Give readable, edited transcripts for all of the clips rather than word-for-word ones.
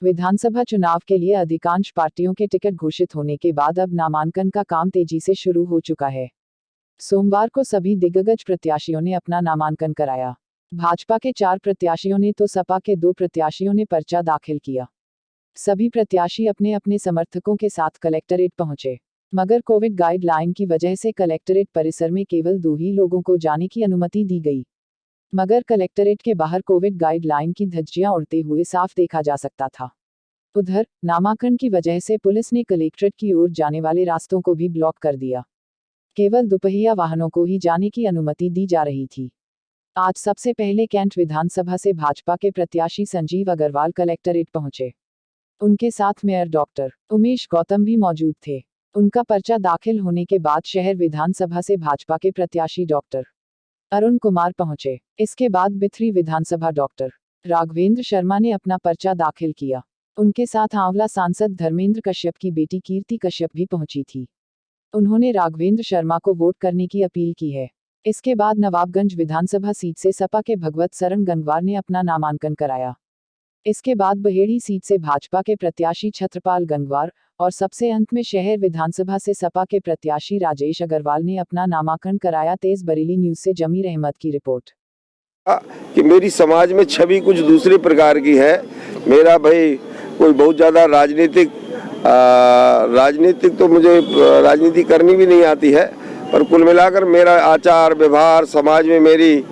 विधानसभा चुनाव के लिए अधिकांश पार्टियों के टिकट घोषित होने के बाद अब नामांकन का काम तेजी से शुरू हो चुका है। सोमवार को सभी दिग्गज प्रत्याशियों ने अपना नामांकन कराया। भाजपा के 4 प्रत्याशियों ने तो सपा के 2 प्रत्याशियों ने पर्चा दाखिल किया। सभी प्रत्याशी अपने अपने समर्थकों के साथ कलेक्ट्रेट पहुंचे, मगर कोविड गाइडलाइन की वजह से कलेक्ट्रेट परिसर में केवल 2 ही लोगों को जाने की अनुमति दी गई। मगर कलेक्ट्रेट के बाहर कोविड गाइडलाइन की धज्जियां उड़ते हुए साफ देखा जा सकता था। उधर नामांकन की वजह से पुलिस ने कलेक्ट्रेट की ओर जाने वाले रास्तों को भी ब्लॉक कर दिया। केवल दुपहिया वाहनों को ही जाने की अनुमति दी जा रही थी। आज सबसे पहले कैंट विधानसभा से भाजपा के प्रत्याशी संजीव अग्रवाल कलेक्ट्रेट पहुंचे। उनके साथ मेयर डॉक्टर उमेश गौतम भी मौजूद थे। उनका पर्चा दाखिल होने के बाद शहर विधानसभा से भाजपा के प्रत्याशी डॉक्टर अरुण कुमार पहुंचे। इसके बाद बिथरी विधानसभा डॉक्टर राघवेंद्र शर्मा ने अपना पर्चा दाखिल किया। उनके साथ आंवला सांसद धर्मेंद्र कश्यप की बेटी कीर्ति कश्यप भी पहुंची थी। उन्होंने राघवेंद्र शर्मा को वोट करने की अपील की है। इसके बाद नवाबगंज विधानसभा सीट से सपा के भगवत सरन गंगवार ने अपना नामांकन कराया। इसके बाद बहेड़ी सीट से भाजपा के प्रत्याशी छत्रपाल गंगवार और सबसे अंत में शहर विधानसभा से सपा के प्रत्याशी राजेश अग्रवाल ने अपना नामांकन कराया। तेज बरेली न्यूज से जमीर अहमद की रिपोर्ट। कि मेरी समाज में छवि कुछ दूसरे प्रकार की है। मेरा भाई कोई बहुत ज़्यादा राजनीतिक तो मुझे राजनीति करनी भी नहीं आती है, पर कुल मिलाकर मेरा आचार व्यवहार, समाज में मेरी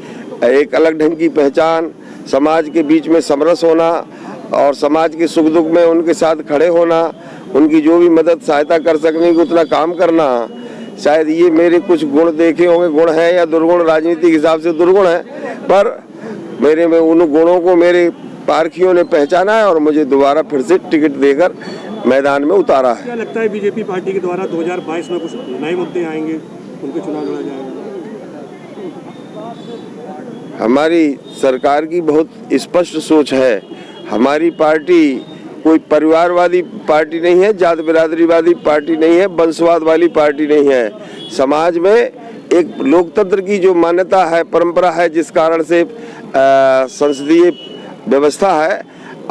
एक अलग ढंग की पहचान, समाज के बीच में समरस होना और समाज के सुख दुख में उनके साथ खड़े होना, उनकी जो भी मदद सहायता कर सकने की उतना काम करना, शायद ये मेरे कुछ गुण देखे होंगे। गुण है या दुर्गुण, राजनीति के हिसाब से दुर्गुण है, पर मेरे में उन गुणों को मेरे पारखियों ने पहचाना है और मुझे दोबारा फिर से टिकट देकर मैदान में उतारा है। क्या लगता है बीजेपी पार्टी के द्वारा 2022 में कुछ नए मुद्दे आएंगे, उनके चुनाव लड़ा जाएगा? हमारी सरकार की बहुत स्पष्ट सोच है। हमारी पार्टी कोई परिवारवादी पार्टी नहीं है, जात बिरादरीवादी पार्टी नहीं है, वंशवाद वाली पार्टी नहीं है। समाज में एक लोकतंत्र की जो मान्यता है, परंपरा है, जिस कारण से संसदीय व्यवस्था है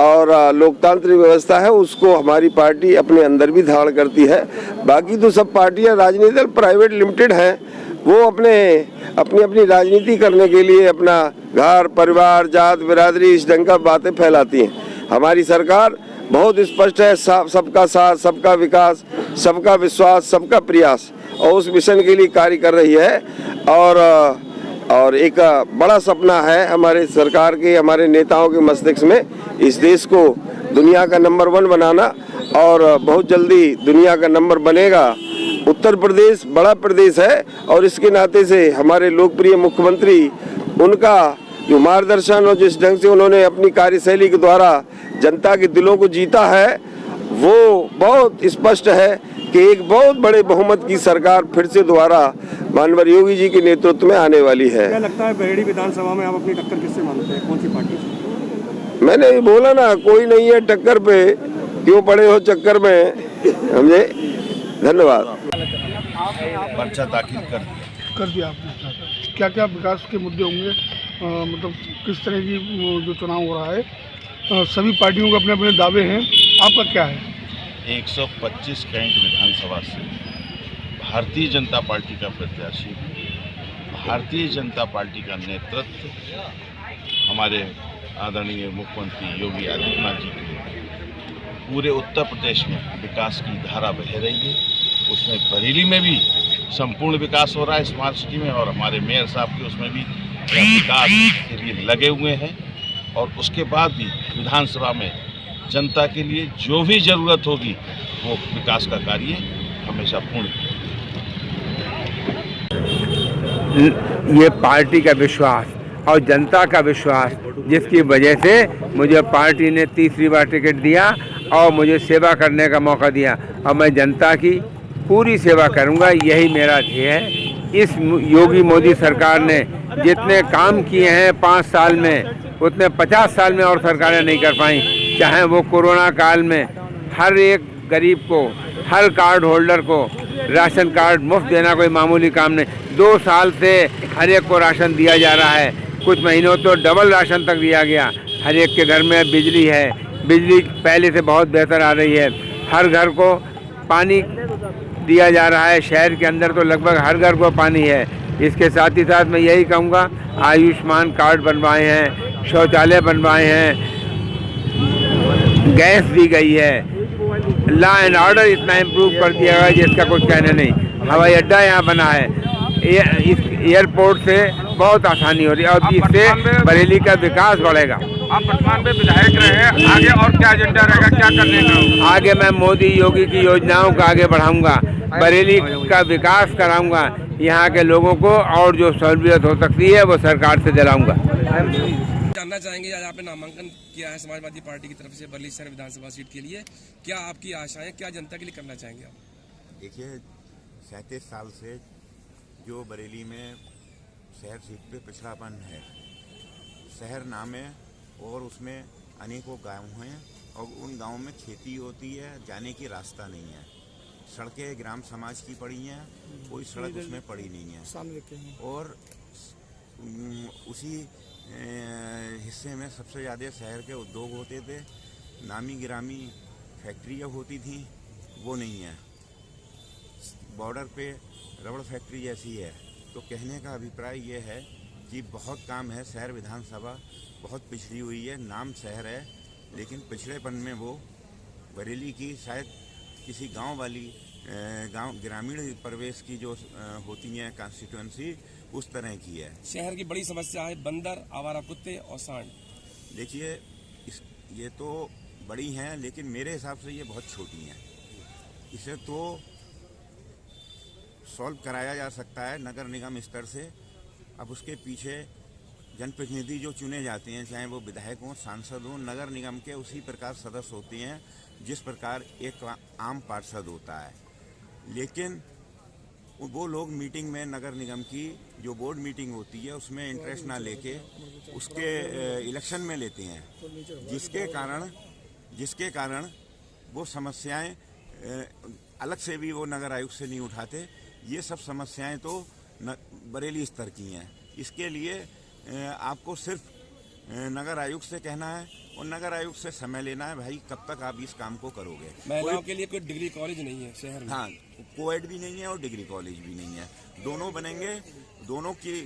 और लोकतांत्रिक व्यवस्था है, उसको हमारी पार्टी अपने अंदर भी धारण करती है। बाकी तो सब पार्टियां राजनीतिक दल प्राइवेट लिमिटेड हैं, वो अपनी राजनीति करने के लिए अपना घर परिवार जात बिरादरी इस ढंग का बातें फैलाती हैं। हमारी सरकार बहुत स्पष्ट है, सबका साथ, सबका विकास, सबका विश्वास, सबका प्रयास, और उस मिशन के लिए कार्य कर रही है। और एक बड़ा सपना है हमारे सरकार के, हमारे नेताओं के मस्तिष्क में, इस देश को दुनिया का नंबर 1 बनाना, और बहुत जल्दी दुनिया का नंबर बनेगा। उत्तर प्रदेश बड़ा प्रदेश है और इसके नाते से हमारे लोकप्रिय मुख्यमंत्री, उनका जो मार्गदर्शन और जिस ढंग से उन्होंने अपनी कार्यशैली के द्वारा जनता के दिलों को जीता है, वो बहुत स्पष्ट है कि एक बहुत बड़े बहुमत की सरकार फिर से दोबारा माननीय योगी जी के नेतृत्व में आने वाली है। क्या लगता है बहेड़ी विधानसभा में आप अपनी टक्कर किससे मानते हैं, कौन सी पार्टी से? मैंने बोला ना, कोई नहीं है टक्कर पे, क्यों पड़े हो चक्कर में, समझे। धन्यवाद। पर्चा दाखिल कर दिया आपने। क्या क्या विकास के मुद्दे होंगे, मतलब किस तरह की जो चुनाव हो रहा है, सभी पार्टियों के अपने अपने दावे हैं, आपका क्या है? 125 कैंट विधानसभा से भारतीय जनता पार्टी का प्रत्याशी, भारतीय जनता पार्टी का नेतृत्व हमारे आदरणीय मुख्यमंत्री योगी आदित्यनाथ जी के पूरे उत्तर प्रदेश में विकास की धारा बह रही है। उसमें बरेली में भी संपूर्ण विकास हो रहा है स्मार्ट सिटी में, और हमारे मेयर साहब के उसमें भी विकास के लिए लगे हुए हैं। और उसके बाद भी विधानसभा में जनता के लिए जो भी ज़रूरत होगी वो विकास का कार्य हमेशा पूर्ण किया। ये पार्टी का विश्वास और जनता का विश्वास, जिसकी वजह से मुझे पार्टी ने तीसरी बार टिकट दिया और मुझे सेवा करने का मौका दिया, और मैं जनता की पूरी सेवा करूंगा, यही मेरा ध्येय है। इस योगी मोदी सरकार ने जितने काम किए हैं 5 साल में, उतने 50 साल में और सरकारें नहीं कर पाई। चाहे वो कोरोना काल में हर एक गरीब को, हर कार्ड होल्डर को राशन कार्ड मुफ्त देना कोई मामूली काम नहीं। 2 साल से हर एक को राशन दिया जा रहा है, कुछ महीनों तो डबल राशन तक दिया गया। हर एक के घर में बिजली है, बिजली पहले से बहुत बेहतर आ रही है। हर घर को पानी दिया जा रहा है। शहर के अंदर तो लगभग हर घर को पानी है। इसके साथ ही साथ मैं यही कहूँगा, आयुष्मान कार्ड बनवाए हैं, शौचालय बनवाए हैं, गैस दी गई है, लॉ एंड ऑर्डर इतना इम्प्रूव कर दिया गया जिसका कुछ कहना नहीं। हवाई अड्डा यहाँ बना है, इस एयरपोर्ट से बहुत आसानी हो रही है और इससे बरेली का विकास बढ़ेगा। आप वर्तमान में विधायक रहे हैं, आगे और क्या एजेंडा रहेगा, क्या करने का? आगे मैं मोदी योगी की योजनाओं को आगे बढ़ाऊंगा, बरेली का विकास कराऊंगा, यहाँ के लोगों को और जो सहूलियत हो सकती है वो सरकार से दिलाऊंगा। जानना चाहेंगे, आज आपने नामांकन किया है समाजवादी पार्टी की तरफ से बरेली शहर विधानसभा सीट के लिए, क्या आपकी आशाएं, क्या जनता के लिए करना चाहेंगे आप? देखिए, 37 साल से जो बरेली में शहर सीट पे पिछड़ापन है, शहर नाम है और उसमें अनेकों गांव हैं और उन गांवों में खेती होती है, जाने की रास्ता नहीं है। सड़कें ग्राम समाज की पड़ी हैं, कोई सड़क उसमें पड़ी नहीं है। और उसी हिस्से में सबसे ज़्यादा शहर के उद्योग होते थे, नामी गिरामी फैक्ट्रियाँ होती थी, वो नहीं है। बॉर्डर पे रबड़ फैक्ट्री जैसी है। तो कहने का अभिप्राय ये है कि बहुत काम है। शहर विधानसभा बहुत पिछड़ी हुई है, नाम शहर है लेकिन पिछड़ेपन में वो बरेली की शायद किसी गांव वाली गांव ग्रामीण परिवेश की जो होती हैं कॉन्स्टिट्यूएंसी, उस तरह की है। शहर की बड़ी समस्या है बंदर, आवारा कुत्ते और सांड। देखिए, ये तो बड़ी हैं लेकिन मेरे हिसाब से ये बहुत छोटी हैं। इसे तो सॉल्व कराया जा सकता है नगर निगम स्तर से। अब उसके पीछे जनप्रतिनिधि जो चुने जाते हैं, चाहे वो विधायक हों, सांसद हों, नगर निगम के उसी प्रकार सदस्य होते हैं जिस प्रकार एक आम पार्षद होता है। लेकिन वो लोग मीटिंग में नगर निगम की जो बोर्ड मीटिंग होती है उसमें इंटरेस्ट ना लेके उसके इलेक्शन में लेते हैं, जिसके कारण वो समस्याएं अलग से भी वो नगर आयुक्त से नहीं उठाते। ये सब समस्याएं तो बरेली स्तर की हैं। इसके लिए आपको सिर्फ नगर आयुक्त से कहना है और नगर आयुक्त से समय लेना है, भाई कब तक आप इस काम को करोगे। महिलाओं के लिए कोई डिग्री कॉलेज नहीं है शहर में। हाँ, कोएड भी नहीं है और डिग्री कॉलेज भी नहीं है। दोनों बनेंगे। दोनों की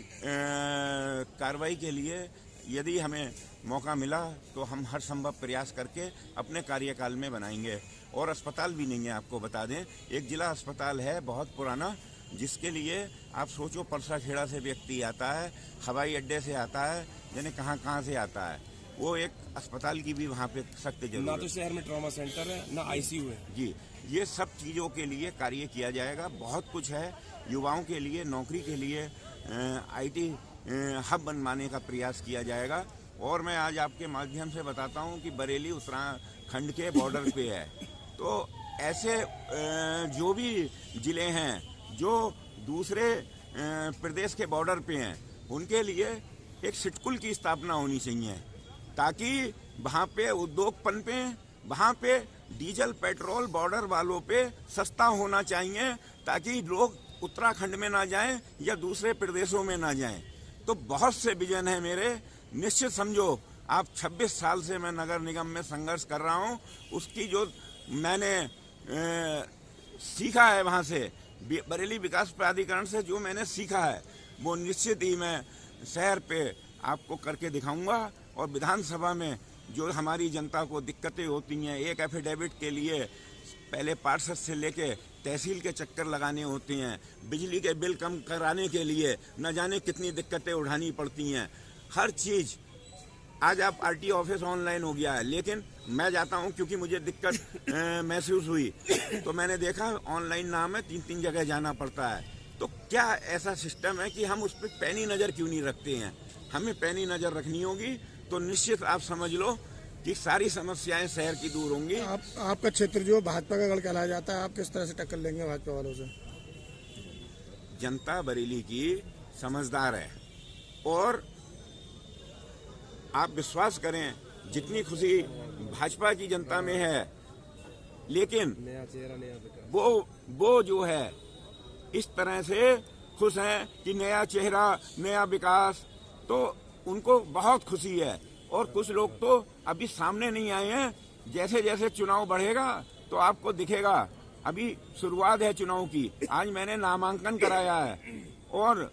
कार्रवाई के लिए यदि हमें मौका मिला तो हम हर संभव प्रयास करके अपने कार्यकाल में बनाएंगे। और अस्पताल भी नहीं है, आपको बता दें, एक जिला अस्पताल है बहुत पुराना, जिसके लिए आप सोचो परसाखेड़ा से व्यक्ति आता है, हवाई अड्डे से आता है, यानी कहाँ से आता है। वो एक अस्पताल की भी वहाँ पे सख्त जरूरत है। ना तो शहर में ट्रॉमा सेंटर है, ना आईसीयू है। जी, ये सब चीज़ों के लिए कार्य किया जाएगा। बहुत कुछ है युवाओं के लिए, नौकरी के लिए आईटी हब बनवाने का प्रयास किया जाएगा। और मैं आज आपके माध्यम से बताता हूँ कि बरेली उत्तराखंड के बॉर्डर पे है, तो ऐसे जो भी ज़िले हैं जो दूसरे प्रदेश के बॉर्डर पे हैं, उनके लिए एक सिटकुल की स्थापना होनी चाहिए ताकि वहाँ पे उद्योग पनपे, वहाँ पे डीजल पेट्रोल बॉर्डर वालों पे सस्ता होना चाहिए ताकि लोग उत्तराखंड में ना जाएं या दूसरे प्रदेशों में ना जाएं। तो बहुत से विजन है मेरे। निश्चित समझो, आप 26 साल से मैं नगर निगम में संघर्ष कर रहा हूँ, उसकी जो मैंने सीखा है वहाँ से, बरेली विकास प्राधिकरण से जो मैंने सीखा है, वो निश्चित ही मैं शहर पे आपको करके दिखाऊंगा। और विधानसभा में जो हमारी जनता को दिक्कतें होती हैं, एक एफिडेविट के लिए पहले पार्षद से लेके तहसील के चक्कर लगाने होते हैं, बिजली के बिल कम कराने के लिए न जाने कितनी दिक्कतें उठानी पड़ती हैं। हर चीज़ आज आप आरटीओ ऑफिस ऑनलाइन हो गया है, लेकिन मैं जाता हूं क्योंकि मुझे दिक्कत महसूस हुई तो मैंने देखा ऑनलाइन नाम है, 3 जगह जाना पड़ता है। तो क्या ऐसा सिस्टम है कि हम उस पर पैनी नज़र क्यों नहीं रखते हैं? हमें पैनी नज़र रखनी होगी तो निश्चित आप समझ लो कि सारी समस्याएं शहर की दूर होंगी। आपका क्षेत्र जो भाजपा का गढ़ कहलाया जाता है, आप किस तरह से टक्कर लेंगे भाजपा वालों से? जनता बरेली की समझदार है और आप विश्वास करें जितनी खुशी भाजपा की जनता में है, लेकिन नया चेहरा, नया विकास, वो जो है इस तरह से खुश हैं कि नया चेहरा, नया विकास, तो उनको बहुत खुशी है। और कुछ लोग तो अभी सामने नहीं आए हैं जैसे जैसे चुनाव बढ़ेगा तो आपको दिखेगा। अभी शुरुआत है चुनाव की, आज मैंने नामांकन कराया है और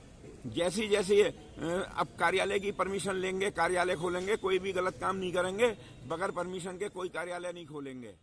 जैसी जैसी अब कार्यालय की परमिशन लेंगे, कार्यालय खोलेंगे, कोई भी गलत काम नहीं करेंगे, बगैर परमिशन के कोई कार्यालय नहीं खोलेंगे।